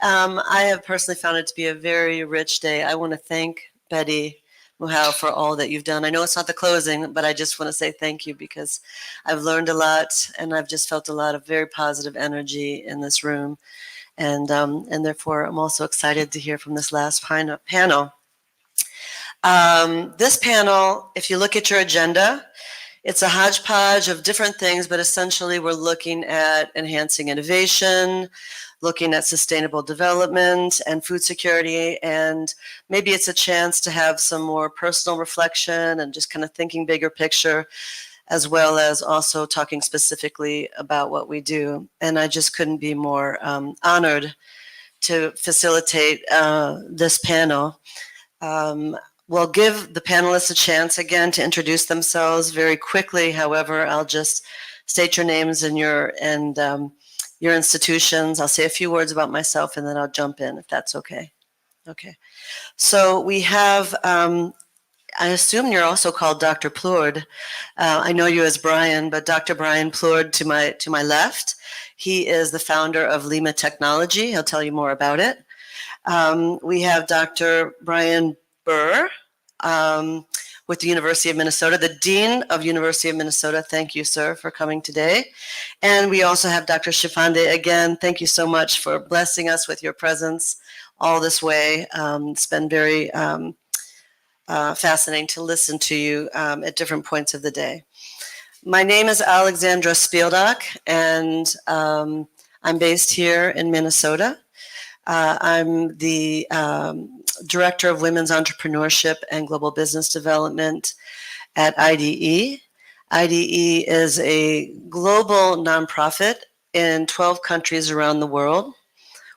I have personally found it to be a very rich day. I want to thank Betty Muhal for all that you've done. I know it's not the closing, but I just want to say thank you because I've learned a lot and I've just felt a lot of very positive energy in this room. And therefore, I'm also excited to hear from this last panel. This panel, if you look at your agenda, it's a hodgepodge of different things, but essentially we're looking at enhancing innovation, looking at sustainable development and food security, and maybe it's a chance to have some more personal reflection and just kind of thinking bigger picture, as well as also talking specifically about what we do. And I just couldn't be more honored to facilitate this panel. We'll give the panelists a chance again to introduce themselves very quickly. However, I'll just state your names and your institutions. I'll say a few words about myself and then I'll jump in if that's okay. Okay. So we have, I assume you're also called Dr. Plourde. I know you as Brian, but Dr. Brian Plourde to my left. He is the founder of Lima Technology. He'll tell you more about it. We have Dr. Brian Burr with the University of Minnesota, the Dean of University of Minnesota. Thank you, sir, for coming today. And we also have Dr. Shifande. Again, thank you so much for blessing us with your presence all this way. It's been very fascinating to listen to you at different points of the day. My name is Alexandra Spieldock, and I'm based here in Minnesota. I'm the Director of Women's Entrepreneurship and Global Business Development at IDE. IDE is a global nonprofit in 12 countries around the world.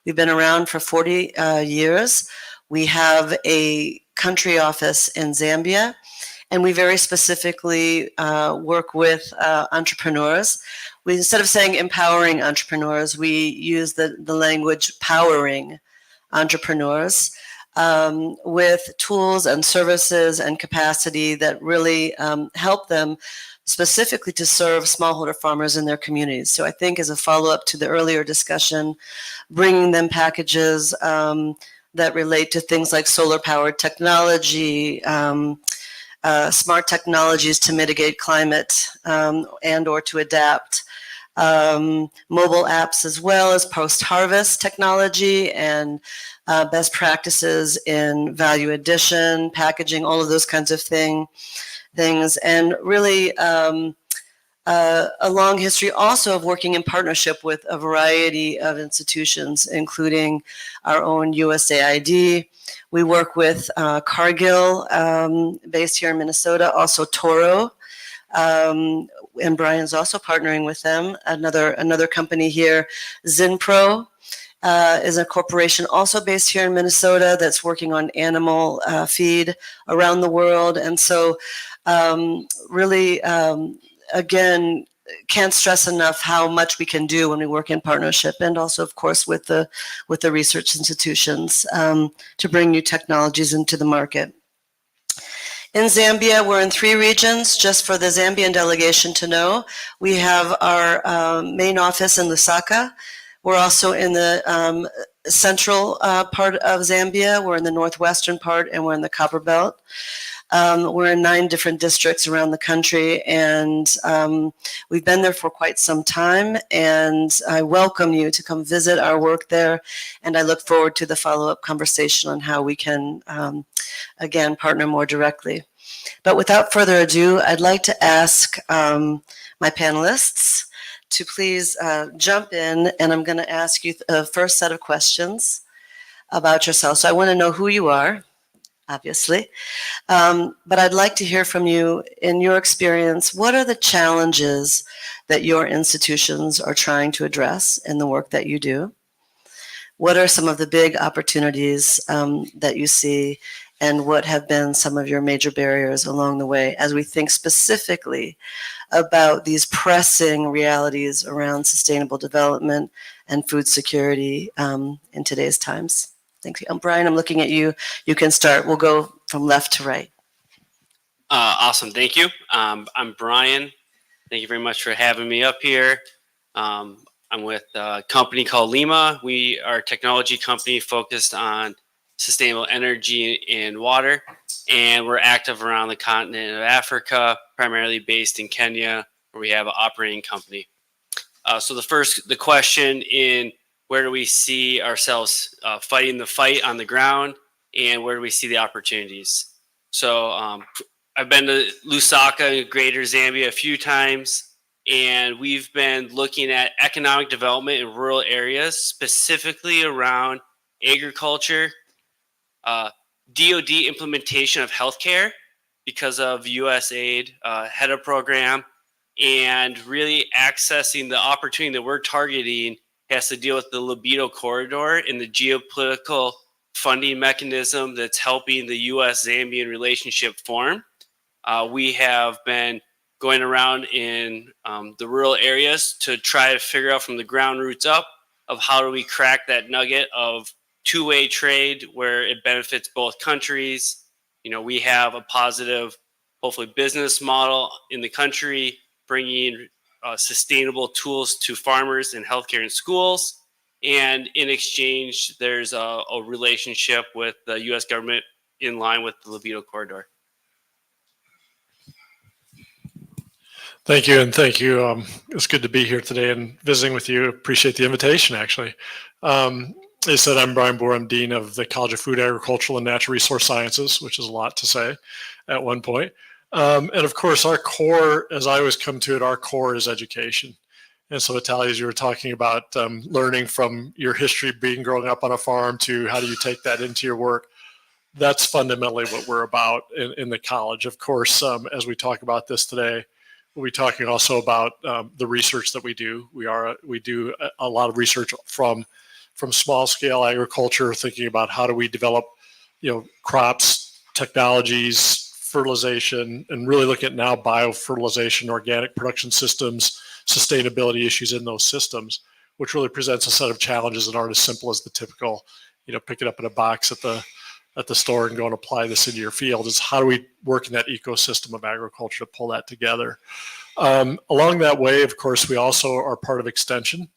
We've been around for 40 years. We have a country office in Zambia, and we very specifically work with entrepreneurs. Instead of saying empowering entrepreneurs, we use the language powering entrepreneurs with tools and services and capacity that really help them specifically to serve smallholder farmers in their communities. So I think as a follow-up to the earlier discussion, bringing them packages that relate to things like solar-powered technology, smart technologies to mitigate climate and or to adapt, mobile apps as well as post-harvest technology and best practices in value addition, packaging, all of those kinds of things, and really a long history also of working in partnership with a variety of institutions, including our own USAID. We work with Cargill, based here in Minnesota, also Toro, and Brian's also partnering with them. Another company here, Zinpro, is a corporation also based here in Minnesota that's working on animal feed around the world. And so really, again, can't stress enough how much we can do when we work in partnership, and also, of course, with the research institutions to bring new technologies into the market. In Zambia, we're in 3 regions. Just for the Zambian delegation to know, we have our main office in Lusaka. We're also in the central part of Zambia. We're in the northwestern part, and we're in the Copper Belt. We're in 9 different districts around the country, and we've been there for quite some time, and I welcome you to come visit our work there, and I look forward to the follow-up conversation on how we can, again, partner more directly. But without further ado, I'd like to ask my panelists to please jump in, and I'm going to ask you a first set of questions about yourself. So I want to know who you are, obviously. But I'd like to hear from you, in your experience, what are the challenges that your institutions are trying to address in the work that you do? What are some of the big opportunities that you see, and what have been some of your major barriers along the way as we think specifically about these pressing realities around sustainable development and food security in today's times? Thank you. Brian, I'm looking at you. You can start. We'll go from left to right. Awesome. Thank you. I'm Brian. Thank you very much for having me up here. I'm with a company called Lima. We are a technology company focused on sustainable energy and water, and we're active around the continent of Africa, primarily based in Kenya, where we have an operating company. So the question in where do we see ourselves fighting the fight on the ground, and where do we see the opportunities? So I've been to Lusaka, Greater Zambia a few times, and we've been looking at economic development in rural areas, specifically around agriculture, DoD implementation of healthcare because of USAID, HEDA program, and really accessing the opportunity that we're targeting has to deal with the libido corridor and the geopolitical funding mechanism that's helping the U.S.-Zambian relationship form. We have been going around in the rural areas to try to figure out from the ground roots up of how do we crack that nugget of two-way trade where it benefits both countries. You know, we have a positive, hopefully, business model in the country, bringing sustainable tools to farmers in healthcare and schools. And in exchange, there's a relationship with the U.S. government in line with the libido corridor. Thank you, and thank you. It's good to be here today and visiting with you. Appreciate the invitation, actually. As I said, I'm Brian Boer. I'm Dean of the College of Food, Agricultural, and Natural Resource Sciences, which is a lot to say at one point. And of course, our core, as I always come to it, our core is education. And so, Vitaly, as you were talking about learning from your history, growing up on a farm, to how do you take that into your work, that's fundamentally what we're about in the college. Of course, as we talk about this today, we'll be talking also about the research that we do. We do a lot of research from small scale agriculture, thinking about how do we develop, crops, technologies, fertilization, and really look at now biofertilization, organic production systems, sustainability issues in those systems, which really presents a set of challenges that aren't as simple as the typical, pick it up in a box at the store and go and apply this into your field. Is how do we work in that ecosystem of agriculture to pull that together? Along that way, of course, we also are part of Extension.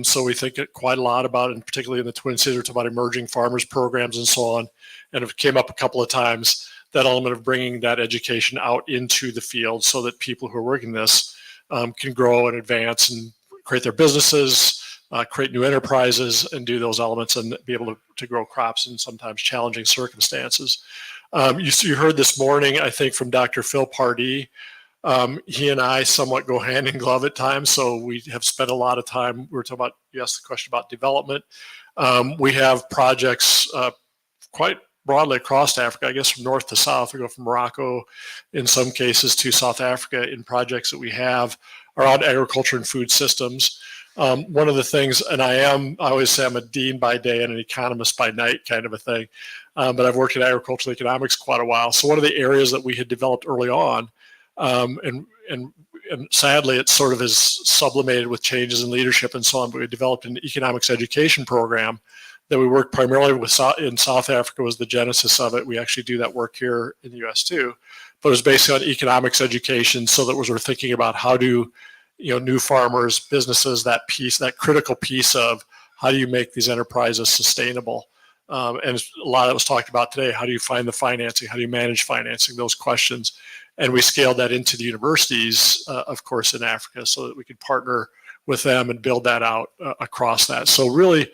So we think quite a lot about, and particularly in the Twin Cities, we're talking about emerging farmers programs and so on. And it came up a couple of times, that element of bringing that education out into the field so that people who are working this can grow and advance and create their businesses, create new enterprises, and do those elements and be able to grow crops in sometimes challenging circumstances. You heard this morning, I think, from Dr. Phil Pardee. He and I somewhat go hand in glove at times, so we have spent a lot of time. We were talking about, you asked the question about development. We have projects quite broadly across Africa, I guess from north to south. We go from Morocco in some cases to South Africa in projects that we have around agriculture and food systems. One of the things, and I always say I'm a dean by day and an economist by night kind of a thing, but I've worked in agricultural economics quite a while. So one of the areas that we had developed early on, and sadly it sort of is sublimated with changes in leadership and so on, but we developed an economics education program that we worked primarily with in South Africa was the genesis of it. We actually do that work here in the US too, but it was based on economics education, so that we're thinking about how do new farmers, businesses, that critical piece of how do you make these enterprises sustainable? And a lot of that was talked about today. How do you find the financing? How do you manage financing? Those questions. And we scaled that into the universities, of course, in Africa, so that we could partner with them and build that out across that. So really,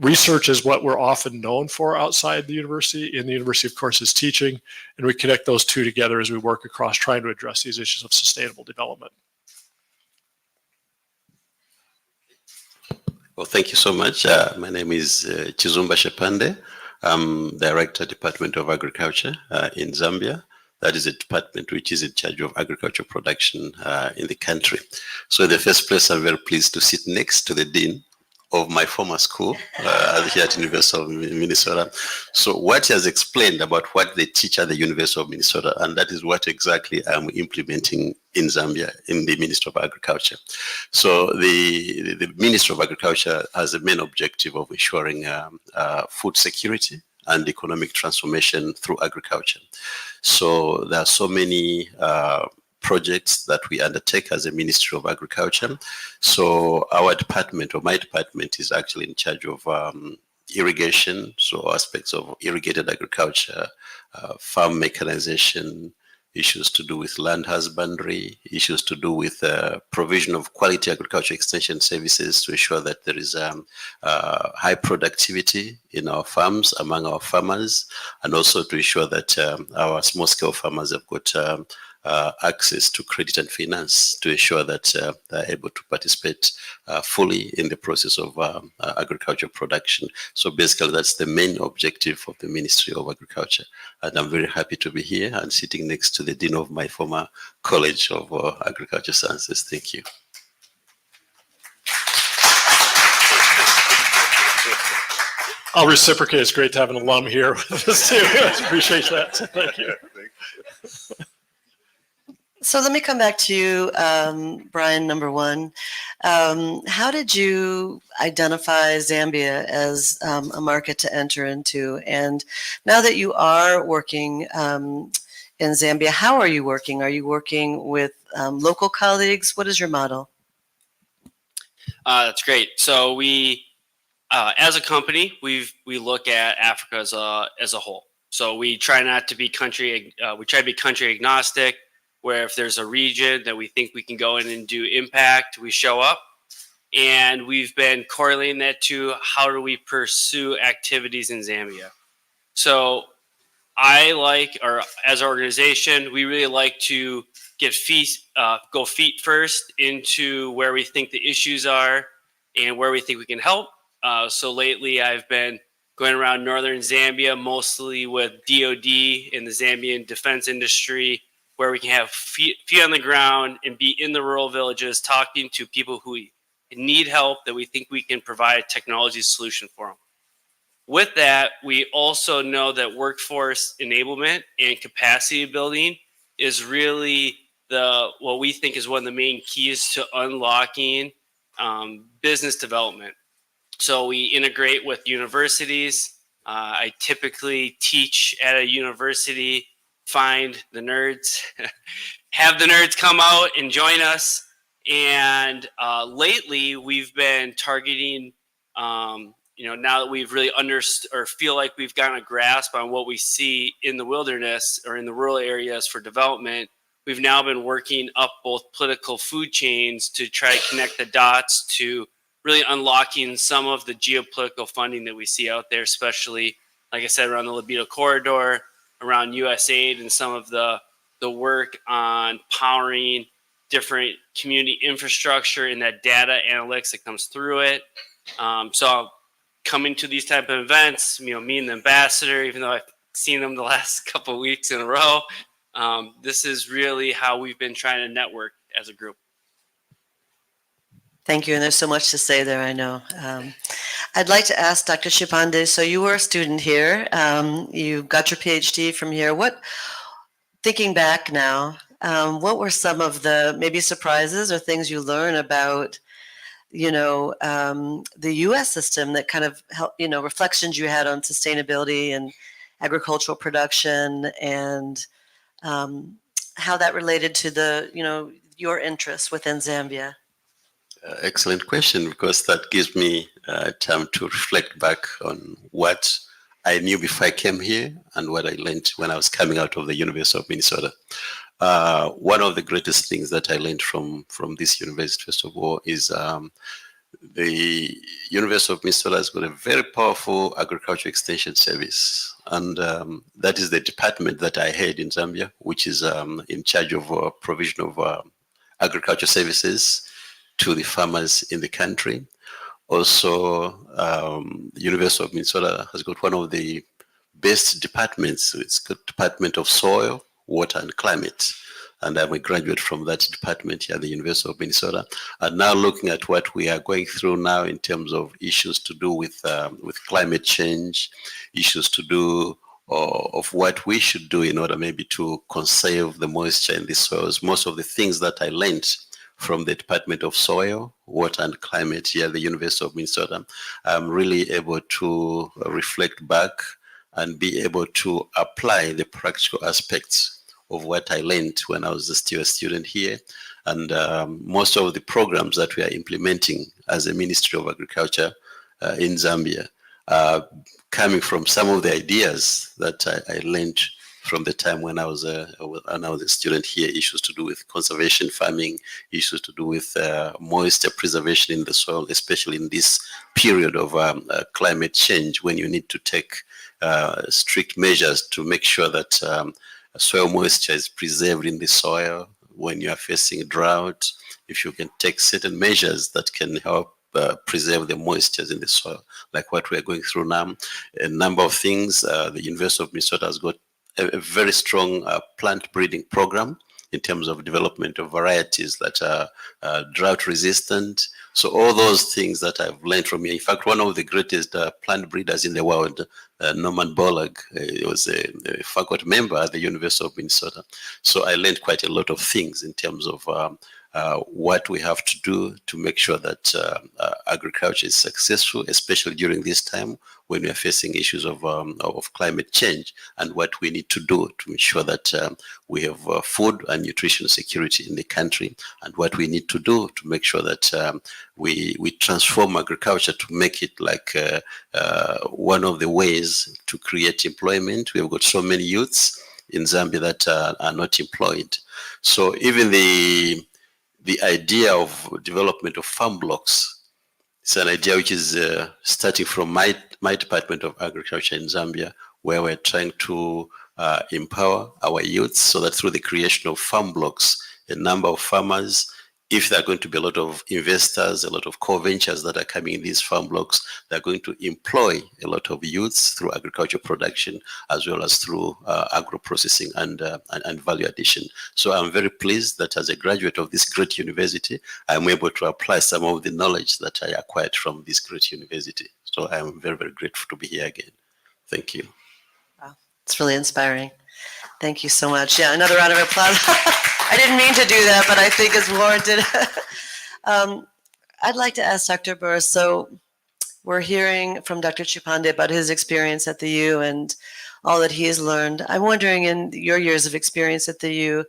research is what we're often known for outside the university. In the university, of course, is teaching, and we connect those two together as we work across trying to address these issues of sustainable development. Well, thank you so much. My name is Chizumba Shepande. I'm Director, Department of Agriculture in Zambia. That is a department which is in charge of agricultural production in the country. So in the first place, I'm very pleased to sit next to the Dean of my former school here at University of Minnesota. So what he has explained about what they teach at the University of Minnesota, and that is what exactly I'm implementing in Zambia in the Ministry of Agriculture. So the Ministry of Agriculture has a main objective of ensuring food security and economic transformation through agriculture. So there are so many projects that we undertake as a Ministry of Agriculture. So our department, or my department, is actually in charge of irrigation, so aspects of irrigated agriculture, farm mechanization, issues to do with land husbandry, issues to do with provision of quality agriculture extension services to ensure that there is high productivity in our farms among our farmers, and also to ensure that our small-scale farmers have got access to credit and finance to ensure that they're able to participate fully in the process of agriculture production. So basically, that's the main objective of the Ministry of Agriculture. And I'm very happy to be here and sitting next to the Dean of my former College of Agriculture Sciences. Thank you. I'll reciprocate. It's great to have an alum here with us too. I appreciate that. Thank you. So let me come back to you, Brian, number one. How did you identify Zambia as a market to enter into? And now that you are working in Zambia, how are you working? Are you working with local colleagues? What is your model? That's great. So we, as a company, we look at Africa as a whole. So we try not to be country agnostic, where if there's a region that we think we can go in and do impact, we show up. And we've been correlating that to how do we pursue activities in Zambia. So as an organization, we really like to get go feet first into where we think the issues are and where we think we can help. So lately I've been going around northern Zambia, mostly with DOD in the Zambian defense industry, where we can have feet on the ground and be in the rural villages talking to people who need help that we think we can provide a technology solution for them. With that, we also know that workforce enablement and capacity building is really what we think is one of the main keys to unlocking business development. So we integrate with universities. I typically teach at a university, find the nerds, have the nerds come out and join us. And lately we've been targeting, now that we've really understood or feel like we've gotten a grasp on what we see in the wilderness or in the rural areas for development, we've now been working up both political food chains to try to connect the dots to really unlocking some of the geopolitical funding that we see out there, especially, like I said, around the Libido corridor, around USAID, and some of the work on powering different community infrastructure and that data analytics that comes through it. So coming to these type of events, me and the ambassador, even though I've seen them the last couple of weeks in a row, this is really how we've been trying to network as a group. Thank you. And there's so much to say there, I know. I'd like to ask Dr. Chipande, so you were a student here. You got your PhD from here. Thinking back now, what were some of the maybe surprises or things you learned about, the U.S. system that kind of helped, reflections you had on sustainability and agricultural production and how that related to your interests within Zambia? Excellent question, because that gives me time to reflect back on what I knew before I came here and what I learned when I was coming out of the University of Minnesota. One of the greatest things that I learned from this university, first of all, is the University of Minnesota has got a very powerful agriculture extension service. And that is the department that I had in Zambia, which is in charge of provision of agriculture services to the farmers in the country. Also, the University of Minnesota has got one of the best departments. It's got Department of Soil, Water and Climate. And I'm a graduate from that department here at the University of Minnesota. And now looking at what we are going through now in terms of issues to do with climate change, issues to do of what we should do in order maybe to conserve the moisture in the soils. Most of the things that I learned from the Department of Soil, Water and Climate here at the University of Minnesota, I'm really able to reflect back and be able to apply the practical aspects of what I learned when I was still a student here. And most of the programs that we are implementing as a Ministry of Agriculture in Zambia coming from some of the ideas that I learned from the time when I was a student here. Issues to do with conservation farming, issues to do with moisture preservation in the soil, especially in this period of climate change, when you need to take strict measures to make sure that soil moisture is preserved in the soil. When you are facing drought, if you can take certain measures that can help preserve the moistures in the soil, like what we are going through now. A number of things. The University of Minnesota has got a very strong plant breeding program in terms of development of varieties that are drought resistant. So all those things that I've learned from here. In fact, one of the greatest plant breeders in the world, Norman Borlaug, was a faculty member at the University of Minnesota. So I learned quite a lot of things in terms of what we have to do to make sure that agriculture is successful, especially during this time when we are facing issues of climate change, and what we need to do to ensure that we have food and nutrition security in the country, and what we need to do to make sure that we transform agriculture to make it like one of the ways to create employment. We have got so many youths in Zambia that are not employed. So even the idea of development of farm blocks, it's an idea which is starting from my Department of Agriculture in Zambia, where we're trying to empower our youths so that through the creation of farm blocks, a number of farmers, if there are going to be a lot of investors, a lot of co-ventures that are coming in these farm blocks, they're going to employ a lot of youths through agricultural production, as well as through agro-processing and value addition. So I'm very pleased that as a graduate of this great university, I'm able to apply some of the knowledge that I acquired from this great university. So I'm very, very grateful to be here again. Thank you. Wow, it's really inspiring. Thank you so much. Yeah, another round of applause. I didn't mean to do that, but I think it's warranted. I'd like to ask Dr. Burr, so we're hearing from Dr. Chipande about his experience at the U and all that he has learned. I'm wondering, in your years of experience at the U,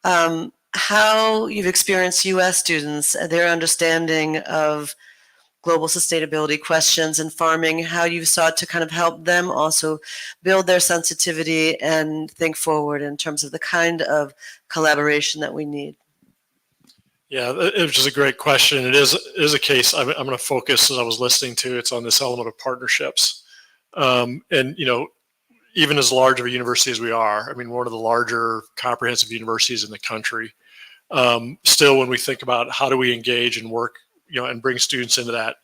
how you've experienced U.S. students, their understanding of global sustainability questions in farming, how you've sought to kind of help them also build their sensitivity and think forward in terms of the kind of collaboration that we need. Yeah, it was just a great question. It is a case I'm going to focus, as I was listening to, it's on this element of partnerships. And, you know, even as large of a university as we are, I mean, one of the larger comprehensive universities in the country, still when we think about how do we engage and work, you know, and bring students into that,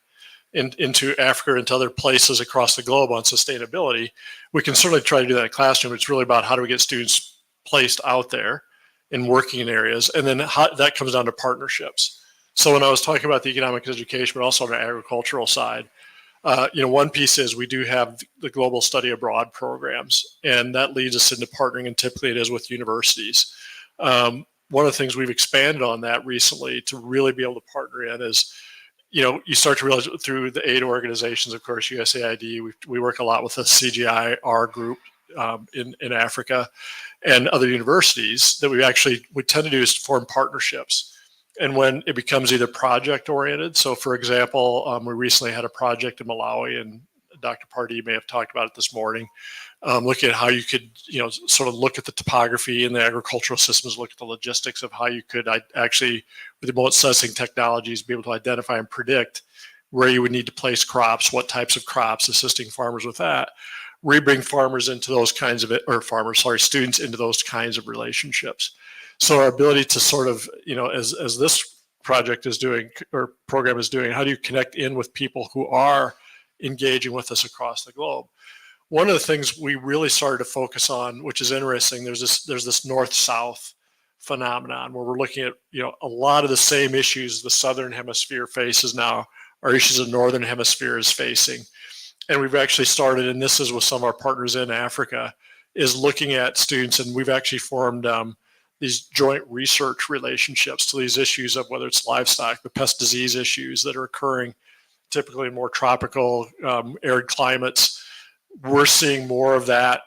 into Africa and to other places across the globe on sustainability, we can certainly try to do that in a classroom. It's really about how do we get students placed out there and working in areas, and then how, that comes down to partnerships. So when I was talking about the economic education, but also on the agricultural side, you know, one piece is we do have the global study abroad programs, and that leads us into partnering, and typically it is with universities. One of the things we've expanded on that recently to really be able to partner in is, you know, you start to realize through the aid organizations, of course, USAID, we work a lot with the CGIAR group in Africa and other universities that we tend to do is form partnerships. And when it becomes either project oriented, so for example, we recently had a project in Malawi, and Dr. Pardee may have talked about it this morning, looking at how you could, you know, sort of look at the topography and the agricultural systems, look at the logistics of how you could actually, with remote sensing technologies, be able to identify and predict where you would need to place crops, what types of crops, assisting farmers with that. We bring farmers into those kinds of, students into those kinds of relationships. So our ability to sort of, you know, as this project is doing, or program is doing, how do you connect in with people who are engaging with us across the globe? One of the things we really started to focus on, which is interesting, there's this north-south phenomenon where we're looking at, you know, a lot of the same issues the southern hemisphere faces now are issues the northern hemisphere is facing. And we've actually started, and this is with some of our partners in Africa, is looking at students, and we've actually formed these joint research relationships to these issues of whether it's livestock, the pest disease issues that are occurring typically in more tropical, arid climates. We're seeing more of that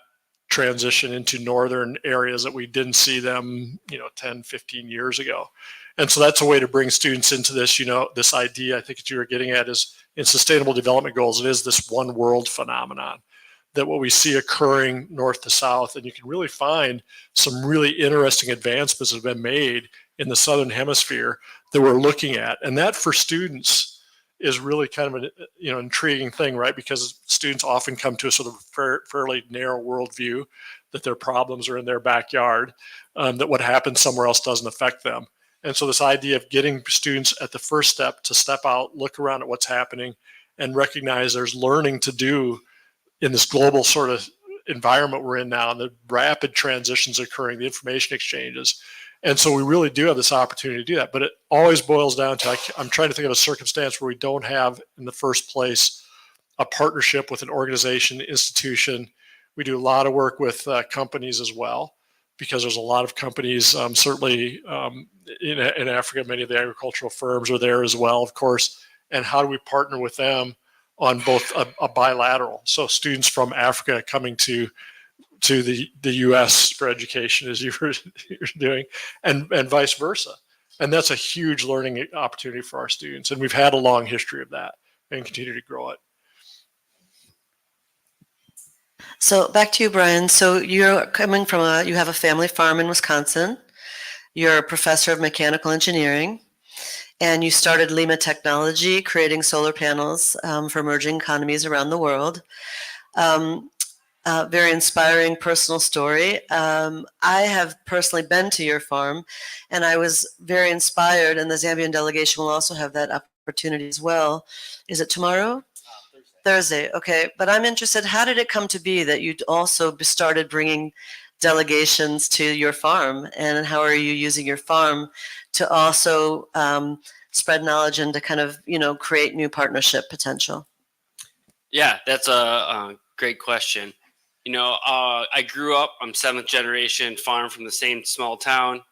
transition into northern areas that we didn't see them, 10, 15 years ago. And so that's a way to bring students into this, this idea I think that you were getting at is in sustainable development goals, it is this one world phenomenon that what we see occurring north to south, and you can really find some really interesting advancements that have been made in the Southern Hemisphere that we're looking at. And that for students is really kind of an intriguing thing, right? Because students often come to a sort of fairly narrow worldview that their problems are in their backyard, that what happens somewhere else doesn't affect them. And so this idea of getting students at the first step to step out, look around at what's happening, and recognize there's learning to do in this global sort of environment we're in now, and the rapid transitions occurring, the information exchanges. And so we really do have this opportunity to do that. But it always boils down to, I'm trying to think of a circumstance where we don't have in the first place a partnership with an organization, institution. We do a lot of work with companies as well, because there's a lot of companies, certainly in Africa, many of the agricultural firms are there as well, of course. And how do we partner with them on both a bilateral? So students from Africa coming to the U.S. for education, as you're doing, and vice versa. And that's a huge learning opportunity for our students. And we've had a long history of that and continue to grow it. So back to you, Brian. So you're coming from you have a family farm in Wisconsin. You're a professor of mechanical engineering, and you started Lima Technology, creating solar panels for emerging economies around the world. Very inspiring personal story. I have personally been to your farm, and I was very inspired, and the Zambian delegation will also have that opportunity as well. Is it tomorrow? Thursday, okay. But I'm interested, how did it come to be that you also started bringing delegations to your farm, and how are you using your farm to also spread knowledge and to kind of, create new partnership potential? Yeah, that's a great question. I grew up, I'm 7th generation farm from the same small town.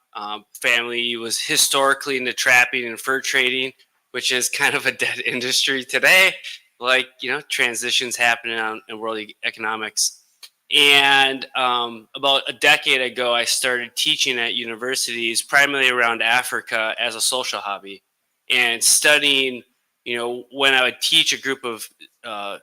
Family was historically into trapping and fur trading, which is kind of a dead industry today. Transitions happening in world economics. And about a decade ago, I started teaching at universities, primarily around Africa, as a social hobby, and studying, when I would teach a group of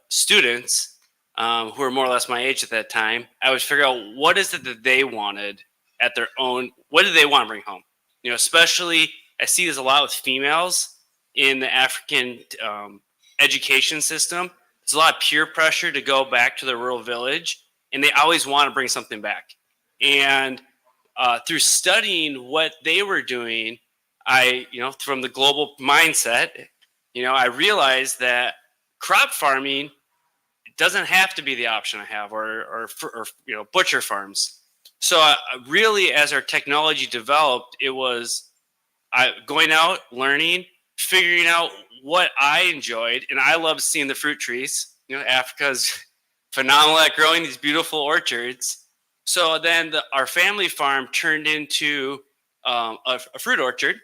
students who were more or less my age at that time, I would figure out what is it that they wanted at their own, what did they want to bring home? Especially, I see this a lot with females in the African education system. There's a lot of peer pressure to go back to the rural village, and they always want to bring something back. And through studying what they were doing, from the global mindset, I realized that crop farming doesn't have to be the option I have, or butcher farms. So really, as our technology developed, it was going out, learning, figuring out what I enjoyed, and I loved seeing the fruit trees. Africa's phenomenal at growing these beautiful orchards. So then our family farm turned into a fruit orchard,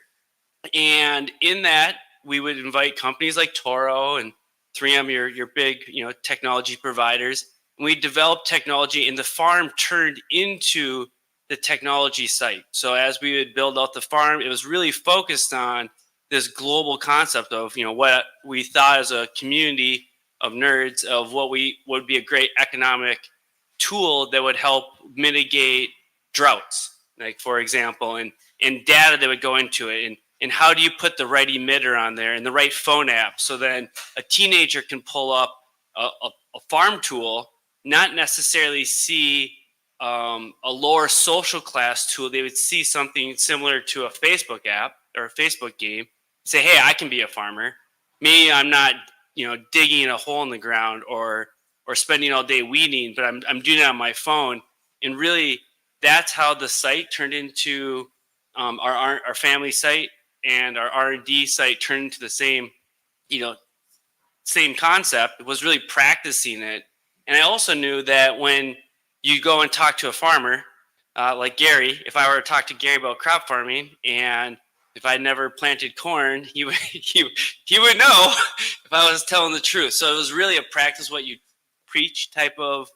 and in that we would invite companies like Toro and 3M, your big technology providers. And we developed technology, and the farm turned into the technology site. So as we would build out the farm, it was really focused on this global concept of what we thought as a community of nerds of what would be a great economic tool that would help mitigate droughts, like for example, and data that would go into it, and how do you put the right emitter on there and the right phone app, so then a teenager can pull up a farm tool, not necessarily see a lower social class tool. They would see something similar to a Facebook app or a Facebook game, say, hey, I can be a farmer. Maybe I'm not, digging a hole in the ground or spending all day weeding, but I'm doing it on my phone. And really, that's how the site turned into our family site, and our R&D site turned into the same concept. It was really practicing it. And I also knew that when you go and talk to a farmer like Gary, if I were to talk to Gary about crop farming, and if I never planted corn, he would know if I was telling the truth. So it was really a practice what you preach type of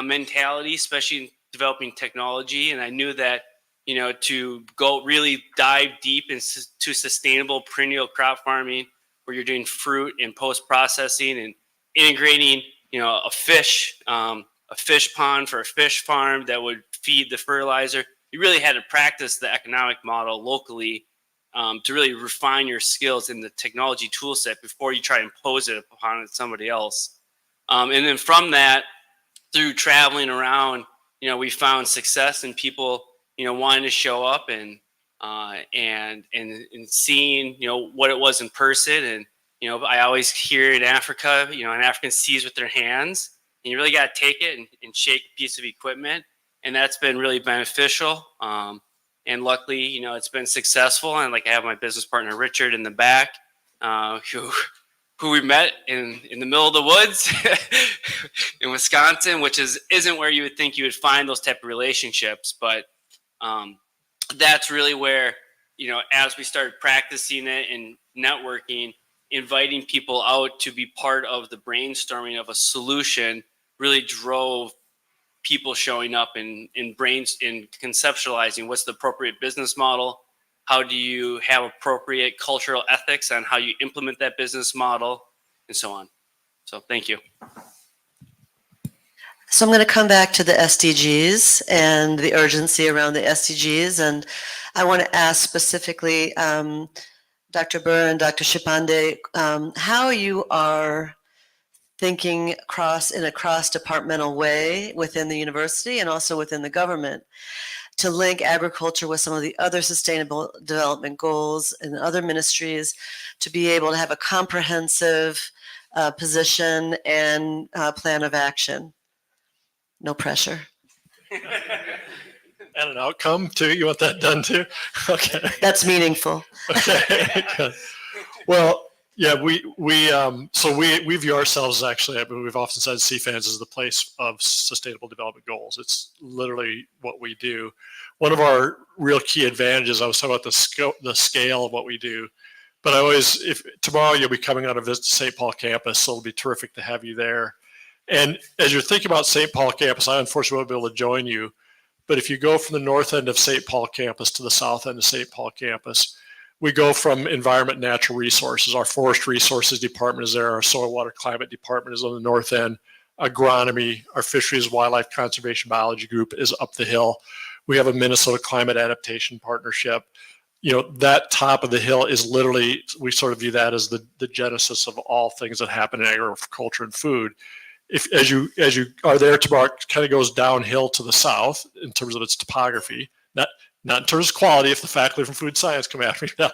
mentality, especially developing technology, and I knew that, you know, to go really dive deep into sustainable perennial crop farming, where you're doing fruit and post-processing and integrating, you know, a fish pond for a fish farm that would feed the fertilizer. You really had to practice the economic model locally to really refine your skills in the technology tool set before you try to impose it upon somebody else. And then from that, through traveling around, you know, we found success in people, you know, wanting to show up and seeing, you know, what it was in person. And, you know, I always hear in Africa, you know, an African sees with their hands, and you really got to take it and shake a piece of equipment. And that's been really beneficial. And luckily, you know, it's been successful. And like I have my business partner, Richard, in the back, who we met in the middle of the woods in Wisconsin, which isn't where you would think you would find those type of relationships. But that's really where, you know, as we started practicing it and networking, inviting people out to be part of the brainstorming of a solution really drove people showing up in conceptualizing what's the appropriate business model, how do you have appropriate cultural ethics on how you implement that business model, and so on. So thank you. So I'm going to come back to the SDGs and the urgency around the SDGs. And I want to ask specifically, Dr. Burr and Dr. Shipande, how you are thinking in a cross-departmental way within the university and also within the government to link agriculture with some of the other sustainable development goals and other ministries to be able to have a comprehensive position and plan of action. No pressure. And an outcome too. You want that done too? Okay. That's meaningful. Okay. Well, yeah, we view ourselves actually, I mean, we've often said CFANS is the place of sustainable development goals. It's literally what we do. One of our real key advantages, I was talking about the scale of what we do, but if tomorrow you'll be coming on a visit to St. Paul campus, so it'll be terrific to have you there. And as you're thinking about St. Paul campus, I unfortunately won't be able to join you, but if you go from the north end of St. Paul campus to the south end of St. Paul campus, we go from environment and natural resources. Our forest resources department is there. Our soil, water, climate department is on the north end. Agronomy, our fisheries, wildlife conservation biology group is up the hill. We have a Minnesota climate adaptation partnership. You know, that top of the hill is literally, we sort of view that as the genesis of all things that happen in agriculture and food. As you are there tomorrow, it kind of goes downhill to the south in terms of its topography. Not in terms of quality, if the faculty from food science come after me. No.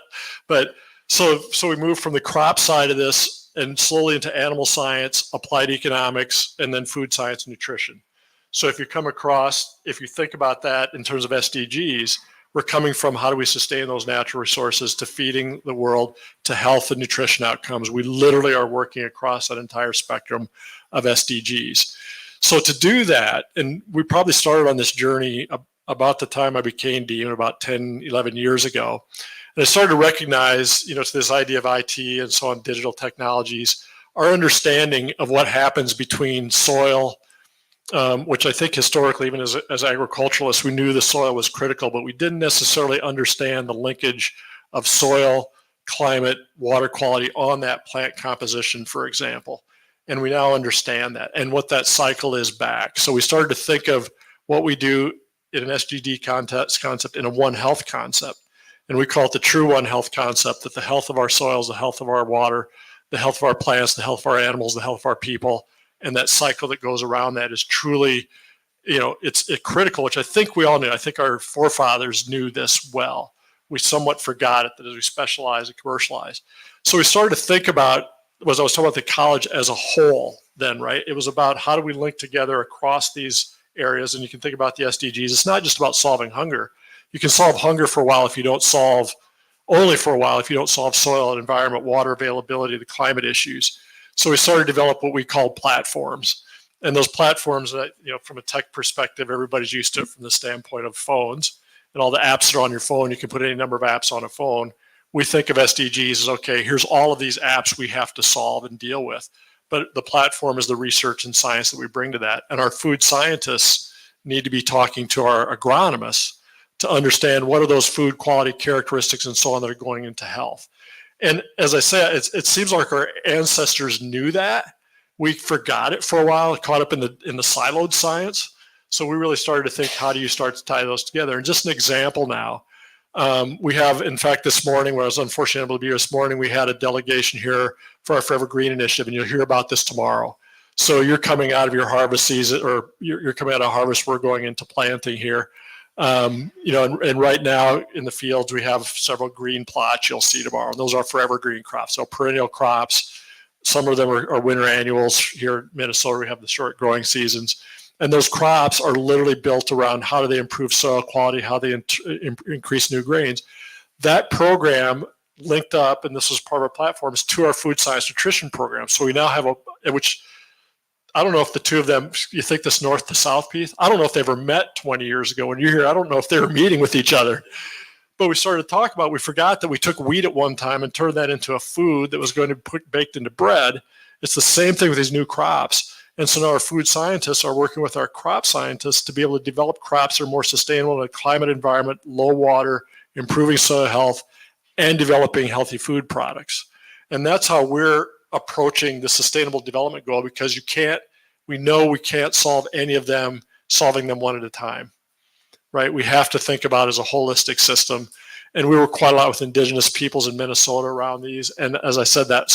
But so we move from the crop side of this and slowly into animal science, applied economics, and then food science and nutrition. So if you think about that in terms of SDGs, we're coming from how do we sustain those natural resources to feeding the world to health and nutrition outcomes. We literally are working across that entire spectrum of SDGs. So to do that, and we probably started on this journey about the time I became dean, about 10, 11 years ago. And I started to recognize, to this idea of IT and so on, digital technologies, our understanding of what happens between soil, which I think historically, even as agriculturalists, we knew the soil was critical, but we didn't necessarily understand the linkage of soil, climate, water quality on that plant composition, for example. And we now understand that and what that cycle is back. So we started to think of what we do in an SDG concept in a One Health concept. And we call it the true One Health concept, that the health of our soils, the health of our water, the health of our plants, the health of our animals, the health of our people, and that cycle that goes around that is truly, it's critical, which I think we all knew. I think our forefathers knew this well. We somewhat forgot it that as we specialize and commercialize. So we started to think about, I was talking about the college as a whole then, right? It was about how do we link together across these areas, and you can think about the SDGs. It's not just about solving hunger. You can solve hunger for a while if you don't solve soil and environment, water availability, the climate issues. So we started to develop what we call platforms. And those platforms that, from a tech perspective, everybody's used to it from the standpoint of phones and all the apps that are on your phone. You can put any number of apps on a phone. We think of SDGs as, okay, here's all of these apps we have to solve and deal with. But the platform is the research and science that we bring to that. And our food scientists need to be talking to our agronomists to understand what are those food quality characteristics and so on that are going into health. And as I said, it seems like our ancestors knew that. We forgot it for a while, caught up in the siloed science. So we really started to think, how do you start to tie those together? And just an example now, we have, in fact, this morning, where I was unfortunately able to be here this morning, we had a delegation here for our Forever Green initiative, and you'll hear about this tomorrow. So you're coming out of your harvest season, or you're coming out of harvest, we're going into planting here. And right now in the fields, we have several green plots you'll see tomorrow. And those are forever green crops, so perennial crops. Some of them are winter annuals. Here in Minnesota, we have the short growing seasons. And those crops are literally built around how do they improve soil quality, how they increase new grains. That program linked up, and this was part of our platforms, to our food science nutrition program. So we now have which I don't know if the two of them, you think this north to south piece, I don't know if they ever met 20 years ago. When you're here, I don't know if they were meeting with each other. But we started to talk about, we forgot that we took wheat at one time and turned that into a food that was going to be baked into bread. It's the same thing with these new crops. And so now our food scientists are working with our crop scientists to be able to develop crops that are more sustainable in a climate environment, low water, improving soil health, and developing healthy food products. And that's how we're approaching the sustainable development goal, because we know we can't solve any of them, solving them one at a time, right? We have to think about it as a holistic system. And we work quite a lot with indigenous peoples in Minnesota around these. And as I said, that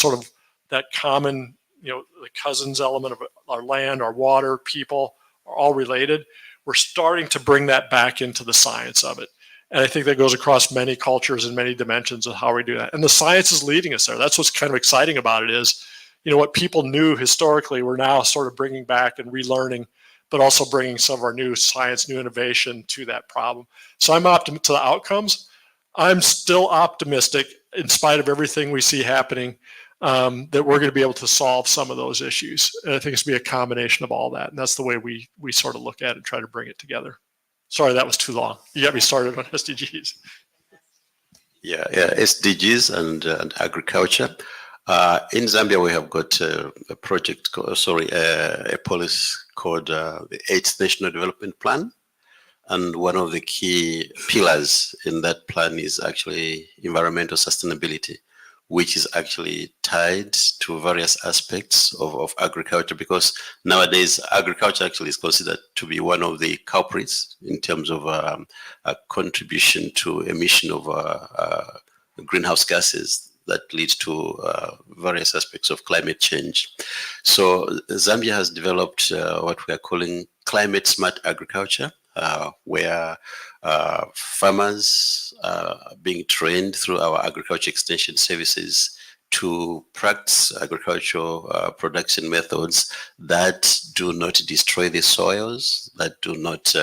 common, the cousins element of our land, our water, people are all related. We're starting to bring that back into the science of it. And I think that goes across many cultures and many dimensions of how we do that. And the science is leading us there. That's what's kind of exciting about it is, what people knew historically, we're now sort of bringing back and relearning, but also bringing some of our new science, new innovation to that problem. So I'm optimistic to the outcomes. I'm still optimistic, in spite of everything we see happening, that we're going to be able to solve some of those issues. And I think it's going to be a combination of all that. And that's the way we sort of look at it and try to bring it together. Sorry, that was too long. You got me started on SDGs. Yeah, SDGs and agriculture. In Zambia, we have got a policy called the 8th National Development Plan. And one of the key pillars in that plan is actually environmental sustainability, which is actually tied to various aspects of agriculture, because nowadays agriculture actually is considered to be one of the culprits in terms of a contribution to emission of greenhouse gases that lead to various aspects of climate change. So Zambia has developed what we are calling climate smart agriculture, where farmers are being trained through our agriculture extension services to practice agricultural production methods that do not destroy the soils, that do not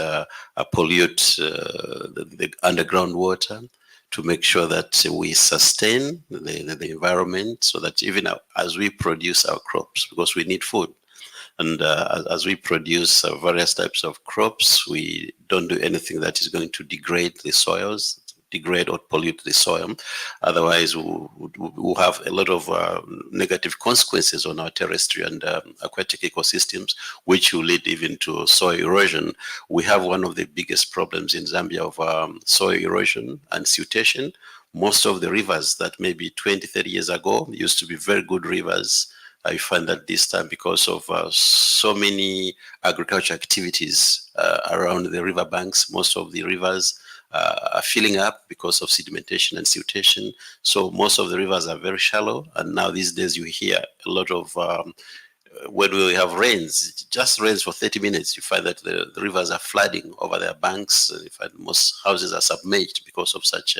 pollute the underground water, to make sure that we sustain the environment, so that even as we produce our crops, because we need food, and as we produce various types of crops, we don't do anything that is going to degrade the soils, degrade or pollute the soil. Otherwise, we'll have a lot of negative consequences on our terrestrial and aquatic ecosystems, which will lead even to soil erosion. We have one of the biggest problems in Zambia of soil erosion and siltation. Most of the rivers that maybe 20, 30 years ago used to be very good rivers, I find that this time, because of so many agriculture activities around the riverbanks, most of the rivers are filling up because of sedimentation and siltation. So most of the rivers are very shallow. And now these days you hear a lot of, when we have rains, just rains for 30 minutes, you find that the rivers are flooding over their banks. In fact, most houses are submerged because of such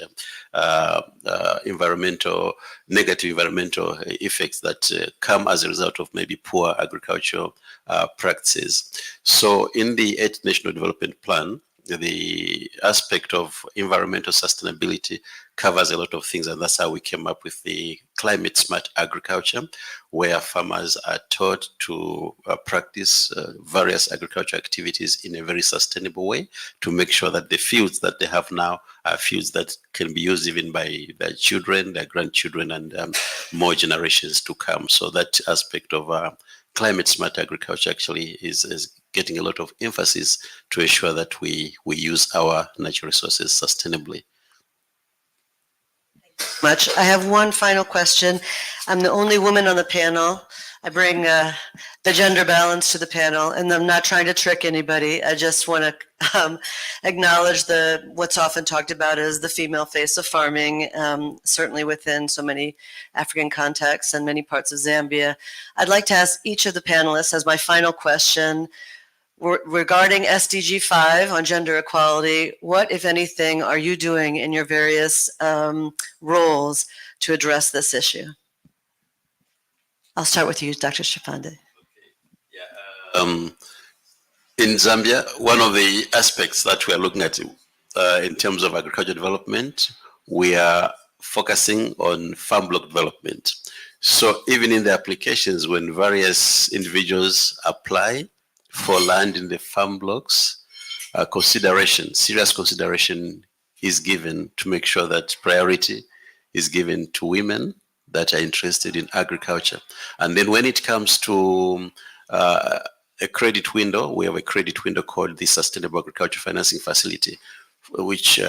negative environmental effects that come as a result of maybe poor agricultural practices. So in the 8th National Development Plan, the aspect of environmental sustainability covers a lot of things, and that's how we came up with the climate smart agriculture, where farmers are taught to practice various agricultural activities in a very sustainable way, to make sure that the fields that they have now are fields that can be used even by their children, their grandchildren, and more generations to come. So that aspect of climate smart agriculture actually is getting a lot of emphasis to ensure that we use our natural resources sustainably. Much. I have one final question. I'm the only woman on the panel. I bring the gender balance to the panel, and I'm not trying to trick anybody. I just want to acknowledge what's often talked about as the female face of farming, certainly within so many African contexts and many parts of Zambia. I'd like to ask each of the panelists as my final question, regarding SDG 5 on gender equality, what, if anything, are you doing in your various roles to address this issue? I'll start with you, Dr. Shipande. In Zambia, one of the aspects that we are looking at in terms of agriculture development, we are focusing on farm block development. So even in the applications, when various individuals apply for land in the farm blocks, serious consideration is given to make sure that priority is given to women that are interested in agriculture. And then when it comes to a credit window, we have a credit window called the Sustainable Agriculture Financing Facility, which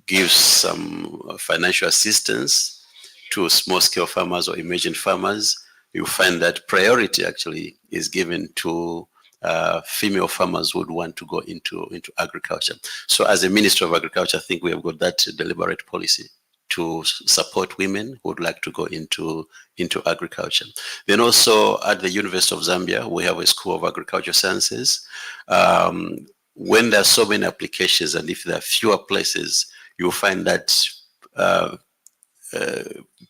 gives some financial assistance to small-scale farmers or emerging farmers. You find that priority actually is given to female farmers who would want to go into agriculture. So as a Minister of Agriculture, I think we have got that deliberate policy to support women who would like to go into agriculture. Then also at the University of Zambia, we have a School of Agricultural Sciences. When there are so many applications and if there are fewer places, you'll find that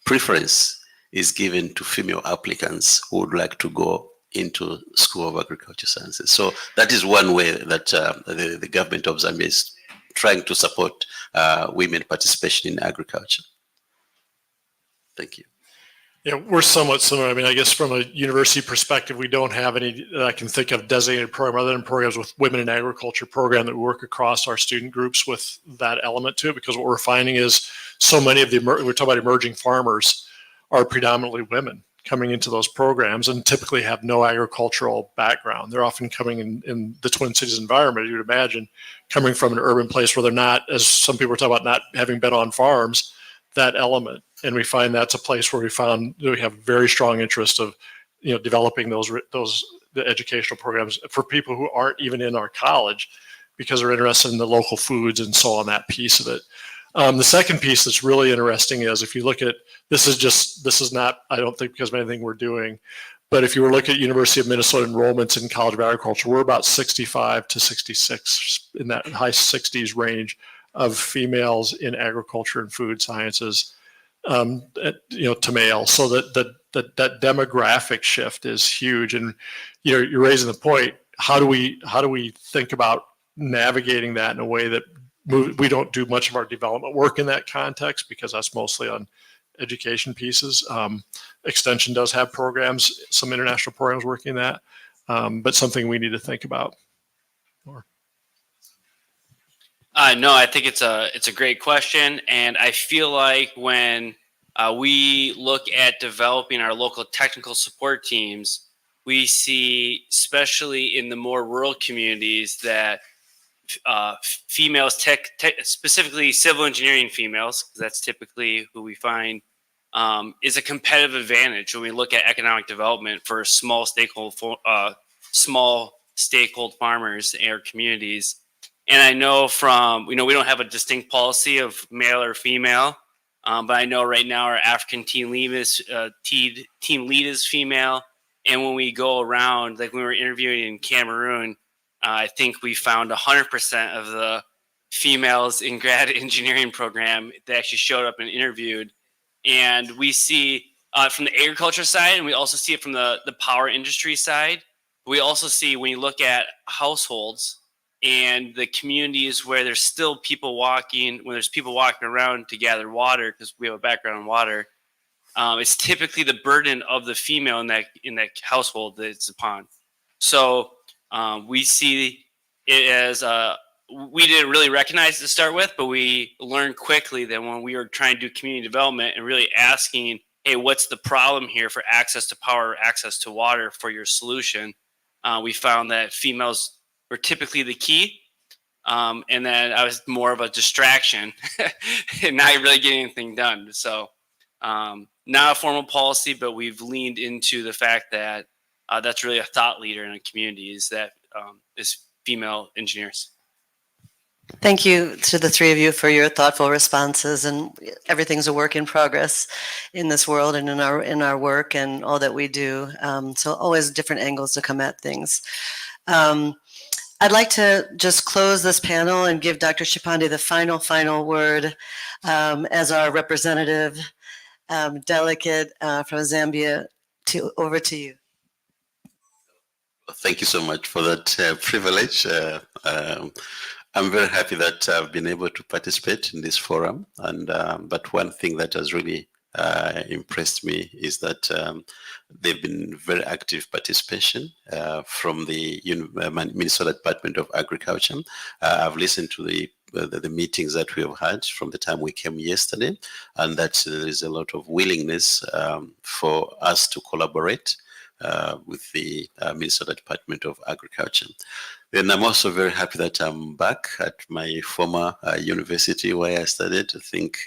preference is given to female applicants who would like to go into School of Agricultural Sciences. So that is one way that the government of Zambia is trying to support women participation in agriculture. Thank you. Yeah, we're somewhat similar. I mean, I guess from a university perspective, we don't have any that I can think of designated program other than programs with women in agriculture program that work across our student groups with that element to it, because what we're finding is so many of we're talking about emerging farmers are predominantly women coming into those programs and typically have no agricultural background. They're often coming in the Twin Cities environment, you would imagine, coming from an urban place where they're not, as some people are talking about, not having been on farms, that element. And we find that's a place where we have very strong interest of, developing the educational programs for people who aren't even in our college because they're interested in the local foods and so on, that piece of it. The second piece that's really interesting is if you look at, this is not, I don't think because of anything we're doing, but if you were looking at University of Minnesota enrollments in College of Agriculture, we're about 65 to 66 in that high 60s range of females in agriculture and food sciences, to male. So that demographic shift is huge. And you're raising the point. How do we think about navigating that in a way that we don't do much of our development work in that context because that's mostly on education pieces. Extension does have programs, some international programs working that, but something we need to think about more. No, I think it's a great question, and I feel like when we look at developing our local technical support teams, we see, especially in the more rural communities, that females, specifically civil engineering females, because that's typically who we find, is a competitive advantage when we look at economic development for small stakeholder farmers in our communities. And I know from, we don't have a distinct policy of male or female, but I know right now our African team lead is female. And when we go around, like when we were interviewing in Cameroon, I think we found 100% of the females in grad engineering program that actually showed up and interviewed. And we see from the agriculture side, and we also see it from the power industry side. We also see when you look at households and the communities where there's still people walking, when there's people walking around to gather water, because we have a background in water, it's typically the burden of the female in that household that it's upon. So we see it as we didn't really recognize it to start with, but we learned quickly that when we were trying to do community development and really asking hey, what's the problem here for access to power, access to water for your solution? We found that females were typically the key. And then I was more of a distraction and not really getting anything done. So not a formal policy, but we've leaned into the fact that that's really a thought leader in a community is female engineers. Thank you to the three of you for your thoughtful responses, and everything's a work in progress in this world and in our work and all that we do. So always different angles to come at things. I'd like to just close this panel and give Dr. Chipande the final word as our representative delegate from Zambia. Over to you. Thank you so much for that privilege. I'm very happy that I've been able to participate in this forum. And but one thing that has really impressed me is that they've been very active participation from the Minnesota Department of Agriculture. I've listened to the meetings that we have had from the time we came yesterday, and that there is a lot of willingness for us to collaborate with the Minnesota Department of Agriculture. Then I'm also very happy that I'm back at my former university where I studied. I think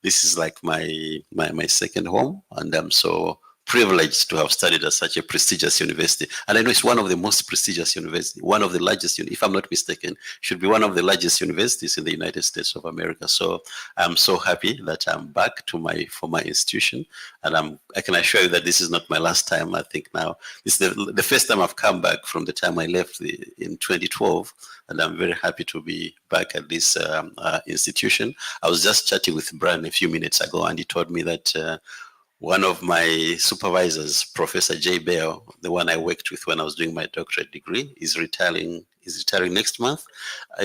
this is like my second home, and I'm so privileged to have studied at such a prestigious university. And I know it's one of the most prestigious universities, one of the largest, if I'm not mistaken, should be one of the largest universities in the United States of America. So I'm so happy that I'm back to my former institution. And I can assure you that this is not my last time. I think now this is the first time I've come back from the time I left in 2012. And I'm very happy to be back at this institution. I was just chatting with Brian a few minutes ago, and he told me that one of my supervisors, Professor J. Bell, the one I worked with when I was doing my doctorate degree, is retiring next month.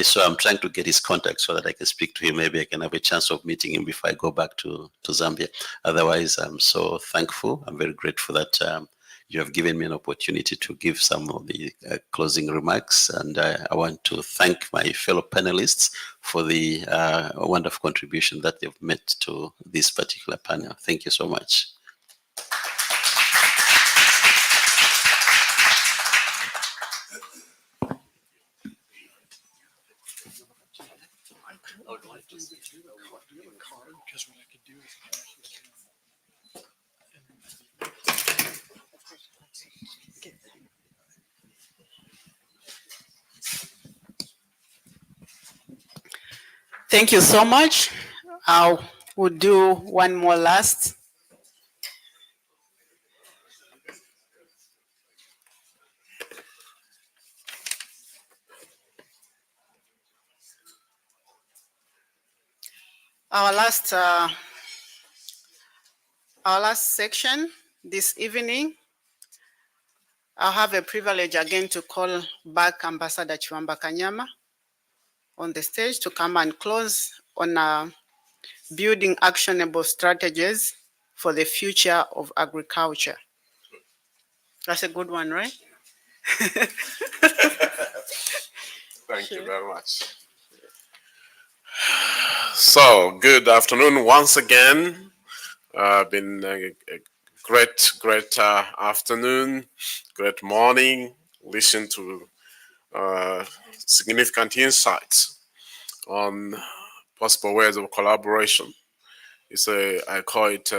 So I'm trying to get his contact so that I can speak to him. Maybe I can have a chance of meeting him before I go back to Zambia. Otherwise, I'm so thankful. I'm very grateful that you have given me an opportunity to give some of the closing remarks. And I want to thank my fellow panelists for the wonderful contribution that they've made to this particular panel. Thank you so much. Thank you so much. I will do one more last. Our last section this evening, I'll have a privilege again to call back Ambassador Chiwamba Kanyama on the stage to come and close on building actionable strategies for the future of agriculture. That's a good one, right? Thank you very much. So, good afternoon once again. Been a great afternoon, great morning. Listen to significant insights on possible ways of collaboration. I call it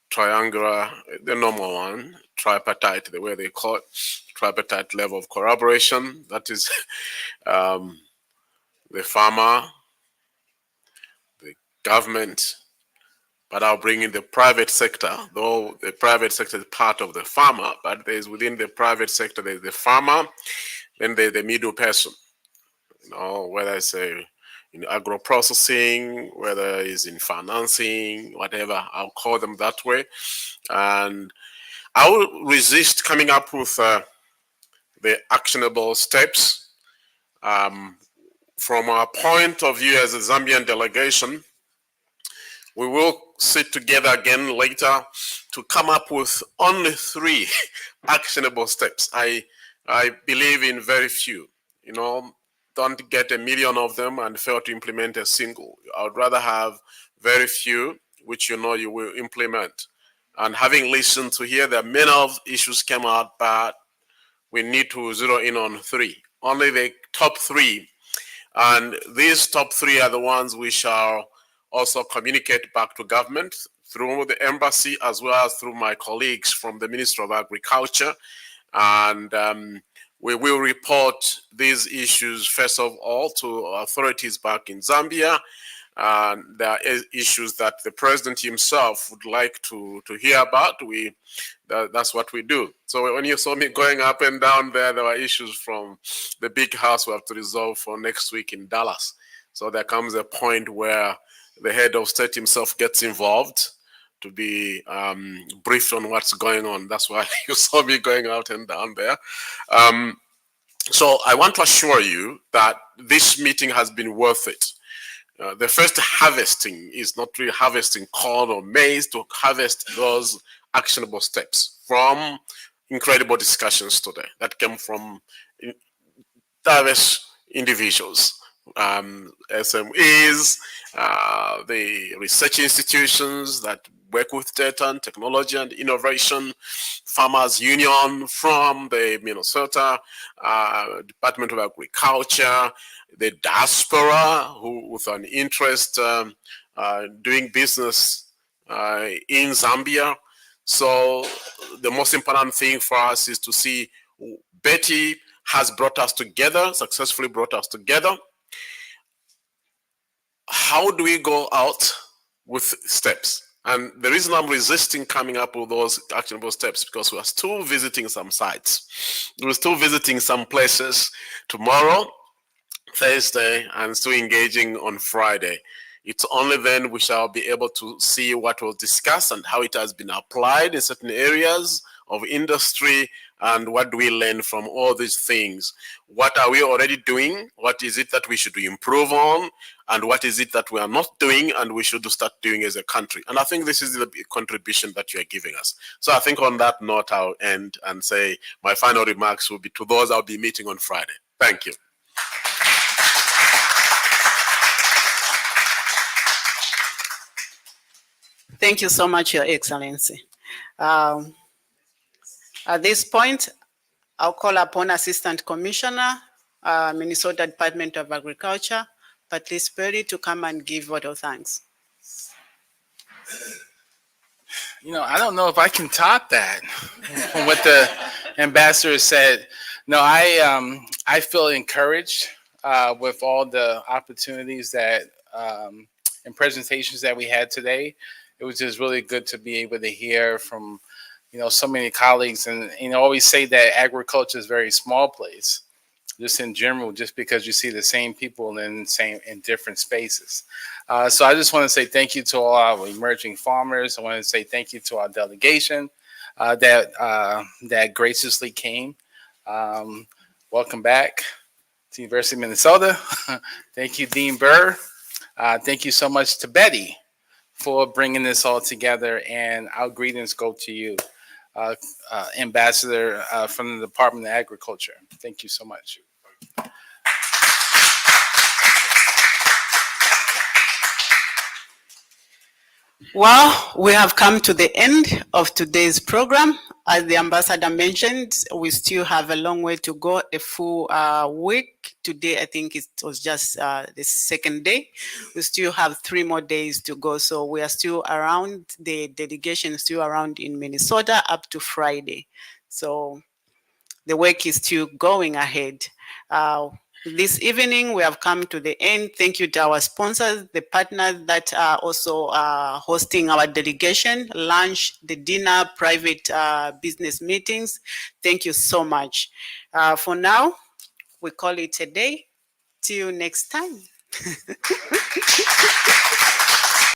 triangular, the normal one, tripartite, the way they call it, tripartite level of collaboration. That is the farmer, the government, but I'll bring in the private sector, though the private sector is part of the farmer, but there's within the private sector, there's the farmer, then there's the middle person, whether it's in agro-processing, whether it's in financing, whatever, I'll call them that way. And I will resist coming up with the actionable steps. From our point of view as a Zambian delegation, we will sit together again later to come up with only 3 actionable steps. I believe in very few, don't get a million of them and fail to implement a single. I would rather have very few, which you will implement. And having listened to here, there are many of issues came out, but we need to zero in on 3. Only the top 3. And these top 3 are the ones we shall also communicate back to government through the embassy, as well as through my colleagues from the Ministry of Agriculture. And we will report these issues, first of all, to authorities back in Zambia. And there are issues that the president himself would like to hear about. That's what we do. So when you saw me going up and down there were issues from the big house we have to resolve for next week in Dallas. So there comes a point where the head of state himself gets involved to be briefed on what's going on. That's why you saw me going out and down there. So I want to assure you that this meeting has been worth it. The first harvesting is not really harvesting corn or maize, to harvest those actionable steps from incredible discussions today that came from diverse individuals, SMEs, the research institutions that work with data and technology and innovation, Farmers Union from the Minnesota Department of Agriculture, the diaspora who with an interest doing business in Zambia. So the most important thing for us is to see Betty has brought us together, successfully brought us together. How do we go out with steps? And the reason I'm resisting coming up with those actionable steps, because we're still visiting some sites. We're still visiting some places tomorrow, Thursday, and still engaging on Friday. It's only then we shall be able to see what was discussed and how it has been applied in certain areas of industry, and what do we learn from all these things. What are we already doing? What is it that we should improve on? And what is it that we are not doing and we should start doing as a country? And I think this is the contribution that you are giving us. So I think on that note, I'll end and say my final remarks will be to those I'll be meeting on Friday. Thank you. Thank you so much, Your Excellency. At this point, I'll call upon Assistant Commissioner, Minnesota Department of Agriculture, Panelist Perry, to come and give vote of thanks. You know, I don't know if I can top that from what the ambassador said. No, I feel encouraged with all the opportunities that and presentations that we had today. It was just really good to be able to hear from, you know, so many colleagues, and always say that agriculture is a very small place, just in general, just because you see the same people in different spaces. So I just want to say thank you to all our emerging farmers. I want to say thank you to our delegation that graciously came. Welcome back to University of Minnesota. Thank you, Dean Burr. Thank you so much to Betty for bringing this all together, and our greetings go to you, Ambassador from the Department of Agriculture. Thank you so much. Well, we have come to the end of today's program. As the ambassador mentioned, we still have a long way to go, a full week. Today, I think it was just the second day. We still have 3 more days to go. So we are still around, the delegation is still around in Minnesota up to Friday. So the work is still going ahead. This evening, we have come to the end. Thank you to our sponsors, the partners that are also hosting our delegation, lunch, the dinner, private business meetings. Thank you so much. For now, we call it a day. Till next time.